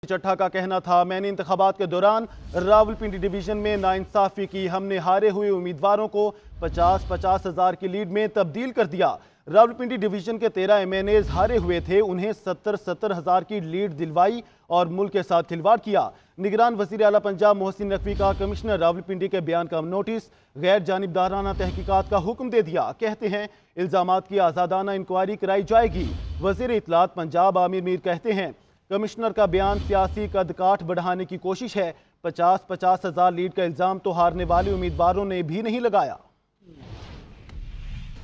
चट्ठा का कहना था, मैंने इंतखाबात के दौरान रावलपिंडी डिवीजन में नाइंसाफी की। हमने हारे हुए उम्मीदवारों को 50-50 हज़ार की लीड में तब्दील कर दिया। रावलपिंडी डिवीजन के 13 MNAs हारे हुए थे, उन्हें 70-70 हज़ार की लीड दिलवाई और मुल्क के साथ खिलवाड़ किया। निगरान वज़ीर आला पंजाब मोहसिन नकवी का कमिश्नर रावलपिंडी के बयान का नोटिस, गैर जानिबदाराना तहकीकात का हुक्म दे दिया। कहते हैं इल्ज़ामात की आज़ादाना इंक्वायरी कराई जाएगी। वज़ीर इत्तलात पंजाब आमिर मीर कहते हैं कमिश्नर का बयान सियासी कदकाठ बढ़ाने की कोशिश है। 50-50 हज़ार लीड का इल्ज़ाम तो हारने वाले उम्मीदवारों ने भी नहीं लगाया।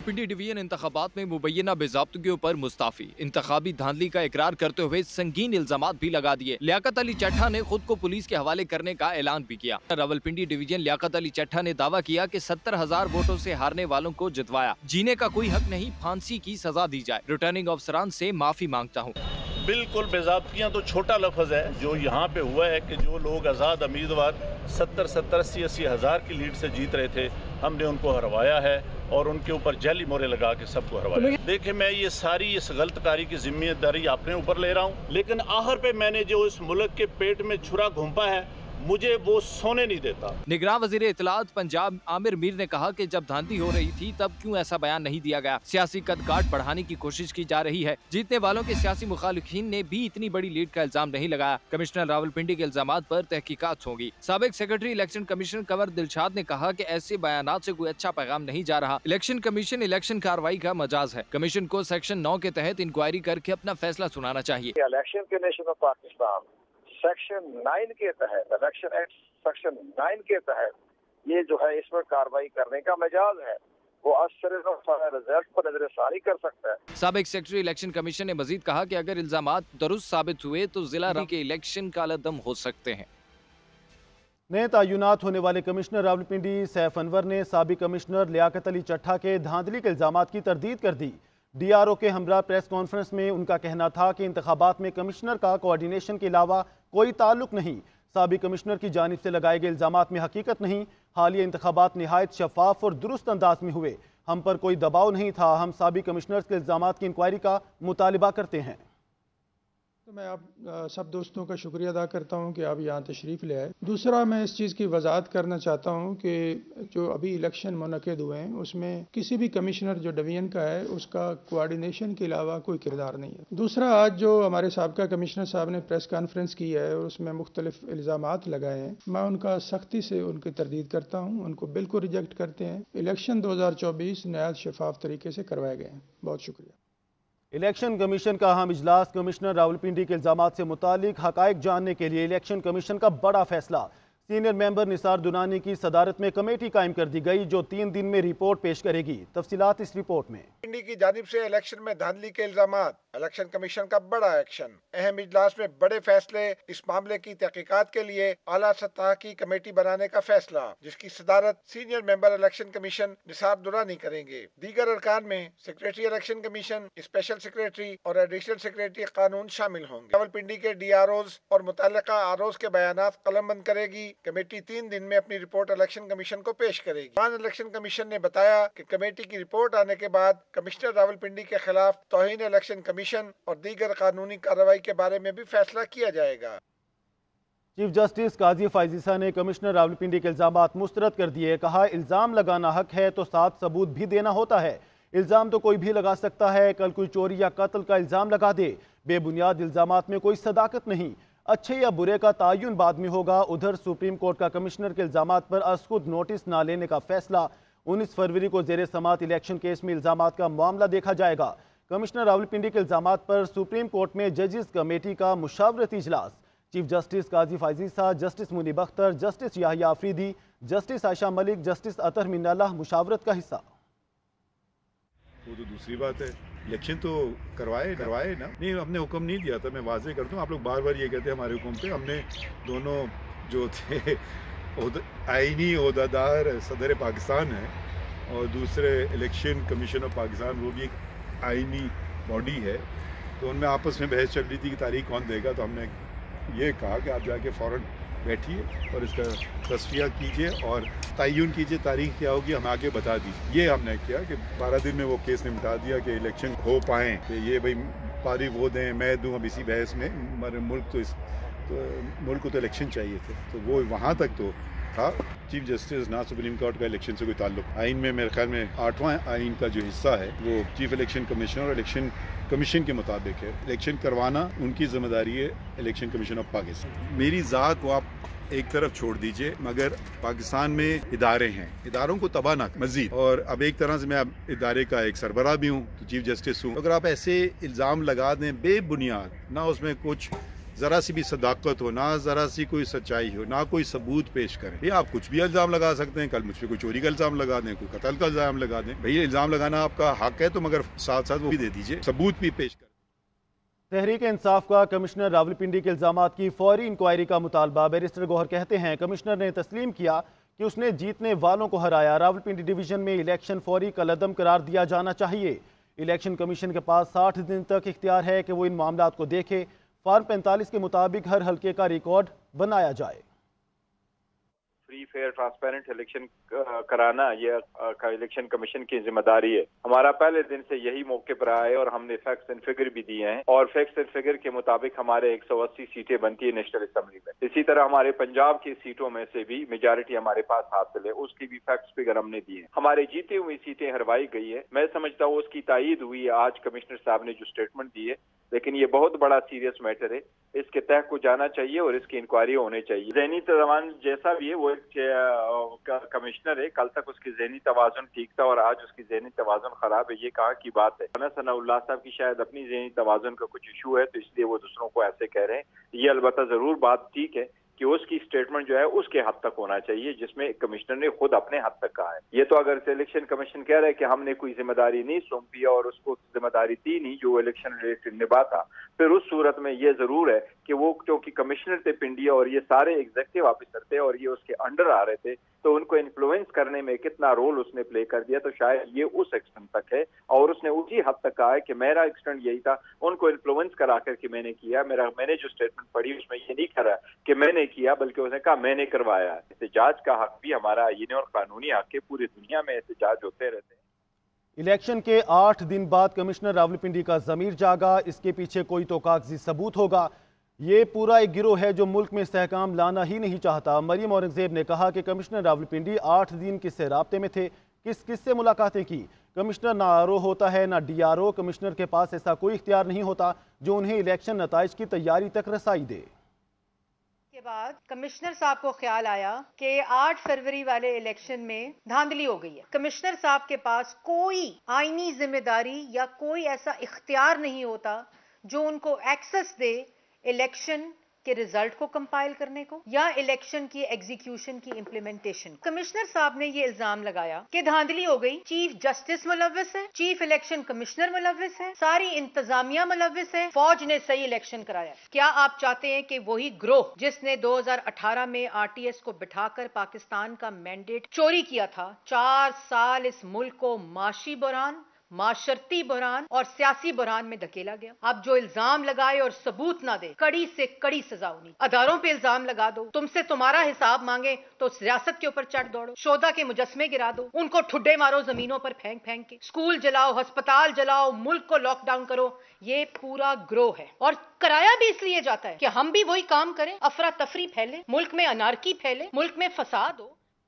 पिंडी डिवीजन इंतखाबात में मुबैना बेज़ाब्तगियों पर मुस्ताफी, इंतखाबी धांधली का इकरार करते हुए संगीन इल्जामात भी लगा दिए। लियाकत अली चट्ठा ने खुद को पुलिस के हवाले करने का ऐलान भी किया। रावलपिंडी डिवीजन लियाकत अली चट्ठा ने दावा किया कि 70,000 वोटों से हारने वालों को जितवाया। जीने का कोई हक नहीं, फांसी की सजा दी जाए। रिटर्निंग अफसरान से माफी मांगता हूँ। बिल्कुल बेज़ाब्तियाँ तो छोटा लफ्ज़ है। जो यहाँ पे हुआ है कि जो लोग आज़ाद उम्मीदवार 70-80 हज़ार की लीड से जीत रहे थे, हमने उनको हरवाया है और उनके ऊपर जाली मोहरें लगा के सबको हरवाया। देखिए, मैं ये सारी इस गलतकारी की जिम्मेदारी अपने ऊपर ले रहा हूँ, लेकिन आखिर पे मैंने जो इस मुल्क के पेट में छुरा घुंपा है, मुझे वो सोने नहीं देता। निगरान वज़ीर इत्तलात पंजाब आमिर मीर ने कहा कि जब धांधली हो रही थी तब क्यों ऐसा बयान नहीं दिया गया। सियासी कदकाठ बढ़ाने की कोशिश की जा रही है। जीतने वालों के सियासी मुखालिफिन ने भी इतनी बड़ी लीड का इल्जाम नहीं लगाया। कमिश्नर रावलपिंडी के इल्जामात पर तहकीकात होगी। साबिक secretary election commission Kanwar Dilshad ने कहा कि ऐसे बयानात से कोई अच्छा पैगाम नहीं जा रहा। इलेक्शन कमीशन इलेक्शन कार्रवाई का मजाज है। कमीशन को सेक्शन 9 के तहत इंक्वायरी करके अपना फैसला सुनाना चाहिए। Election commission of Pakistan section 9 के तहत, इलेक्शन एक्ट सेक्शन 9 के तहत ये जो है, इसमें कार्रवाई करने का मजाज है। वो रिजल्ट पर नजरसानी कर सकता है। साबिक सेक्रेटरी इलेक्शन कमीशन ने मजीद कहा कि अगर इल्जामात दुरुस्त साबित हुए तो जिला के इलेक्शन कालादम हो सकते हैं। नए तयनात होने वाले कमिश्नर रावलपिंडी सैफ अनवर ने साबिक कमिश्नर लियाकत अली चट्ठा के धांधली के इल्जामात की तरदीद कर दी। DRO के हमरा प्रेस कॉन्फ्रेंस में उनका कहना था कि इंतखाबात में कमिश्नर का कोऑर्डिनेशन के अलावा कोई ताल्लुक नहीं। साबिक कमिश्नर की जानिब से लगाए गए इल्जामात में हकीकत नहीं। हालिया इंतखाबात निहायत शफाफ और दुरुस्त अंदाज में हुए। हम पर कोई दबाव नहीं था। हम साबिक कमिश्नर्स के इल्जामात की इंक्वायरी का मुतालिबा करते हैं। तो मैं आप सब दोस्तों का शुक्रिया अदा करता हूं कि आप यहाँ तशरीफ़ ले आए। दूसरा, मैं इस चीज़ की वजाहत करना चाहता हूं कि जो अभी इलेक्शन मुनक़िद हुए हैं उसमें किसी भी कमिश्नर जो डिवीजन का है उसका कोऑर्डिनेशन के अलावा कोई किरदार नहीं है। दूसरा, आज जो हमारे साबिक़ा कमिश्नर साहब ने प्रेस कॉन्फ्रेंस की है और उसमें मुख्तलिफ इल्ज़ामात लगाए हैं, मैं उनका सख्ती से उनकी तरदीद करता हूँ। उनको बिल्कुल रिजेक्ट करते हैं। इलेक्शन 2024 नहायत शफाफ तरीके से करवाए गए हैं। बहुत शुक्रिया। इलेक्शन कमीशन का अहम इजलास, कमिश्नर रावलपिंडी के इल्जामात से मुतालिक हकायक जानने के लिए इलेक्शन कमीशन का बड़ा फैसला। सीनियर मेंबर निसार दुनानी की सदारत में कमेटी कायम कर दी गई जो 3 दिन में रिपोर्ट पेश करेगी। तफसीलात इस रिपोर्ट में। पिंडी की जानिब से इलेक्शन में धांधली के इल्जामात, इलेक्शन कमीशन का बड़ा एक्शन। अहम इजलास में बड़े फैसले, इस मामले की तहकीकात के लिए आला सतह की कमेटी बनाने का फैसला, जिसकी सदारत senior member election commission Nisar Durrani करेंगे। दीगर अरकान में secretary election commission, special secretary और एडिशनल सेक्रेटरी कानून शामिल होंगे। रावलपिंडी के DROs और मुतल्लिका ROs के बयानात कलमबंद करेगी। कमेटी 3 दिन में अपनी रिपोर्ट इलेक्शन कमीशन को पेश करेगी। इलेक्शन कमीशन ने बताया कि कमेटी की रिपोर्ट आने के बाद कमिश्नर रावलपिंडी के खिलाफ तौहीन इलेक्शन कमीशन और दीगर कानूनी कार्रवाई के बारे में भी फैसला किया जाएगा। चीफ जस्टिस काजी फायजीसा ने कमिश्नर रावलपिंडी के इल्जामात मुस्तरद कर दिए। कहा, इल्जाम लगाना हक है तो साथ सबूत भी देना होता है। इल्जाम तो कोई भी लगा सकता है। कल कोई चोरी या कत्ल का इल्जाम लगा दे। बेबुनियाद इल्जामात में कोई सदाकत नहीं। अच्छे या बुरे का तायुन बाद में होगा। उधर सुप्रीम कोर्ट का कमिश्नर के इल्जामात पर अज़खुद नोटिस न लेने का फैसला। 19 फरवरी को ज़ेरे समात इलेक्शन केस में इल्जामात का मामला देखा जाएगा। कमिश्नर रावलपिंडी के इल्जामात पर सुप्रीम कोर्ट में जजेस कमेटी का मुशावरती इजलास। Chief justice Qazi Faez Isa, justice Munib Akhtar, justice Yahya Afridi, justice Ayesha Malik, justice Athar Minallah मुशावरत का हिस्सा। वो तो दूसरी बात है, इलेक्शन तो करवाए ना। नहीं, हमने हुक्म नहीं दिया था। मैं वाजे कर दूं, आप लोग बार बार ये कहते हैं हमारे हुक्म पे। हमने दोनों जो थे आईनी ओहदेदार सदर पाकिस्तान है और दूसरे इलेक्शन कमीशन ऑफ पाकिस्तान, वो भी एक आईनी बॉडी है, तो उनमें आपस में बहस चल रही थी कि तारीख कौन देगा। तो हमने ये कहा कि आप जाके फ़ौरन बैठिए और इसका तस्फिया कीजिए और तयन कीजिए तारीख क्या होगी, हम आगे बता दीजिए। ये हमने किया कि 12 दिन में वो केस निपटा दिया कि इलेक्शन हो पाएँ। तो ये भाई पारी वो दें, मैं दूँ, अब इसी बहस में हमारे मुल्क تو ملک کو تو الیکشن چاہیے تھے، تو وہ وہاں تک تو تھا۔ چیف جسٹس نہ سپریم کورٹ کا الیکشن سے کوئی تعلق، آئین میں میرے خیال میں 8واں آئین کا جو حصہ ہے وہ چیف الیکشن کمیشنر اور الیکشن کمیشن کے مطابق ہے، الیکشن کروانا ان کی ذمہ داری ہے، الیکشن کمیشن آف پاکستان۔ میری ذات کو آپ ایک طرف چھوڑ دیجئے، مگر پاکستان میں ادارے ہیں، اداروں کو تباہ نہ مزید، اور اب ایک طرح سے میں اب ادارے کا ایک سربراہ بھی ہوں، تو چیف جسٹس ہوں۔ اگر آپ ایسے الزام لگا دیں بے بنیاد، نہ اس میں کچھ ذرا سی بھی صداقت ہو، نہ ذرا سی کوئی سچائی ہو، نہ کوئی ثبوت پیش کریں، یہ آپ کچھ بھی الزام لگا سکتے ہیں، کل مجھ پہ کوئی چوری کا الزام لگا دیں، کوئی قتل کا الزام لگا دیں، بھئی الزام لگانا آپ کا حق ہے، تو مگر ساتھ ساتھ وہ بھی دے دیجئے، ثبوت بھی پیش کریں۔ تحریک انصاف کا کمشنر راولپنڈی کے الزامات کی فوری انکوائری کا مطالبہ۔ بیرسٹر گوہر کہتے ہیں کمشنر نے تسلیم کیا کہ اس نے جیتنے والوں کو ہرایا۔ راولپنڈی ڈویژن میں الیکشن فوری کالعدم قرار دیا جانا چاہیے۔ الیکشن کمیشن کے پاس 60 دن تک اختیار ہے کہ وہ ان معاملات کو دیکھے۔ فارم 45 کے مطابق ہر حلقے کا ریکارڈ بنایا جائے۔ فری فیئر ٹرانسپیرنٹ الیکشن کرانا یہ الیکشن کمیشن کی ذمہ داری ہے۔ ہمارا پہلے دن سے یہی موقع پر آیا ہے اور ہم نے فیکٹس اینڈ فگر بھی دیے ہیں، اور فیکٹس اینڈ فگر کے مطابق ہمارے 180 سیٹیں بنتی ہیں نیشنل اسمبلی میں۔ اسی طرح ہمارے پنجاب کی سیٹوں میں سے بھی میجارٹی ہمارے پاس حاصل ہے، اس کی بھی فیکٹس فگر ہم نے دیے ہیں۔ ہمارے جیتے ہوئی سیٹیں ہروائی گئی ہے، میں سمجھتا ہوں اس کی تائید ہوئی ہے آج کمشنر صاحب نے جو اسٹیٹمنٹ دی ہے، لیکن یہ بہت بڑا سیریس میٹر ہے، اس کے تحت کو جانا چاہیے اور اس کی انکوائری ہونے چاہیے۔ ذہنی توازن جیسا بھی ہے وہ ایک کمشنر ہے، کل تک اس کی ذہنی توازن ٹھیک تھا اور آج اس کی ذہنی توازن خراب ہے، یہ کہاں کی بات ہے؟ ثناء اللہ صاحب کی شاید اپنی ذہنی توازن کا کچھ ایشو ہے تو اس لیے وہ دوسروں کو ایسے کہہ رہے ہیں۔ یہ البتہ ضرور بات ٹھیک ہے کہ اس کی سٹیٹمنٹ جو ہے اس کے حد تک ہونا چاہیے جس میں کمشنر نے خود اپنے حد تک کہا ہے۔ یہ تو اگر الیکشن کمیشن کہہ رہا ہے کہ ہم نے کوئی ذمہ داری نہیں سونپی اور اس کو ذمہ داری دی نہیں جو الیکشن ریلیٹڈ نبھاتا، پھر اس صورت میں یہ ضرور ہے کہ وہ کیونکہ کمشنر تھے پنڈیا اور یہ سارے ایگزیکٹو آفیسر تھے اور یہ اس کے انڈر آ رہے تھے، تو ان کو انفلوئنس کرنے میں کتنا رول اس نے پلے کر دیا، تو شاید یہ اس ایکسٹینٹ تک ہے، اور اس نے اسی حد تک کہا ہے کہ میرا ایکسٹینٹ یہی تھا، ان کو انفلوئنس کرا کر کے میں نے کیا، میں نے جو اسٹیٹمنٹ پڑھی اس میں یہ نہیں کہہ رہا کہ میں نے کیا، بلکہ اس نے کہا میں نے کروایا۔ احتجاج کا حق بھی ہمارا آئینی اور قانونی حق ہے، پوری دنیا میں احتجاج ہوتے رہتے ہیں۔ الیکشن کے 8 دن بعد کمشنر راولپنڈی کا ضمیر جاگا، اس کے پیچھے کوئی تو کاغذی ثبوت ہوگا۔ یہ پورا ایک گروہ ہے جو ملک میں استحکام لانا ہی نہیں چاہتا۔ مریم اورنگزیب نے کہا کہ کمشنر راولپنڈی 8 دن کس سے رابطے میں تھے، کس سے ملاقاتیں کی۔ کمشنر نہ آر او ہوتا ہے نہ ڈی آر او، کمشنر کے پاس ایسا کوئی اختیار نہیں ہوتا جو انہیں الیکشن نتائج کی تیاری تک رسائی دے۔ کے بعد کمشنر صاحب کو خیال آیا کہ 8 فروری والے الیکشن میں دھاندلی ہو گئی ہے۔ کمشنر صاحب کے پاس کوئی آئینی ذمہ داری یا کوئی ایسا اختیار نہیں ہوتا جو ان کو ایکسس دے الیکشن کے ریزلٹ کو کمپائل کرنے کو یا الیکشن کی ایگزیکیوشن کی امپلیمنٹیشن۔ کمشنر صاحب نے یہ الزام لگایا کہ دھاندلی ہو گئی، چیف جسٹس ملوث ہے، چیف الیکشن کمشنر ملوث ہے، ساری انتظامیہ ملوث ہے، فوج نے صحیح الیکشن کرایا۔ کیا آپ چاہتے ہیں کہ وہی گروہ جس نے 2018 میں RTS کو بٹھا کر پاکستان کا مینڈیٹ چوری کیا تھا، 4 سال اس ملک کو معاشی بحران، معاشرتی بحران اور سیاسی بحران میں دھکیلا گیا؟ اب جو الزام لگائے اور ثبوت نہ دے، کڑی سے کڑی سزا ہونی۔ اداروں پہ الزام لگا دو، تم سے تمہارا حساب مانگے تو ریاست کے اوپر چڑھ دوڑو، شہدا کے مجسمے گرا دو، ان کو ٹھڈے مارو زمینوں پر پھینک پھینک کے، اسکول جلاؤ، ہسپتال جلاؤ، ملک کو لاک ڈاؤن کرو۔ یہ پورا گروہ ہے اور کرایا بھی اس لیے جاتا ہے کہ ہم بھی وہی کام کریں، افراتفری پھیلے، ملک میں انارکی پھیلے، ملک میں فساد ہو۔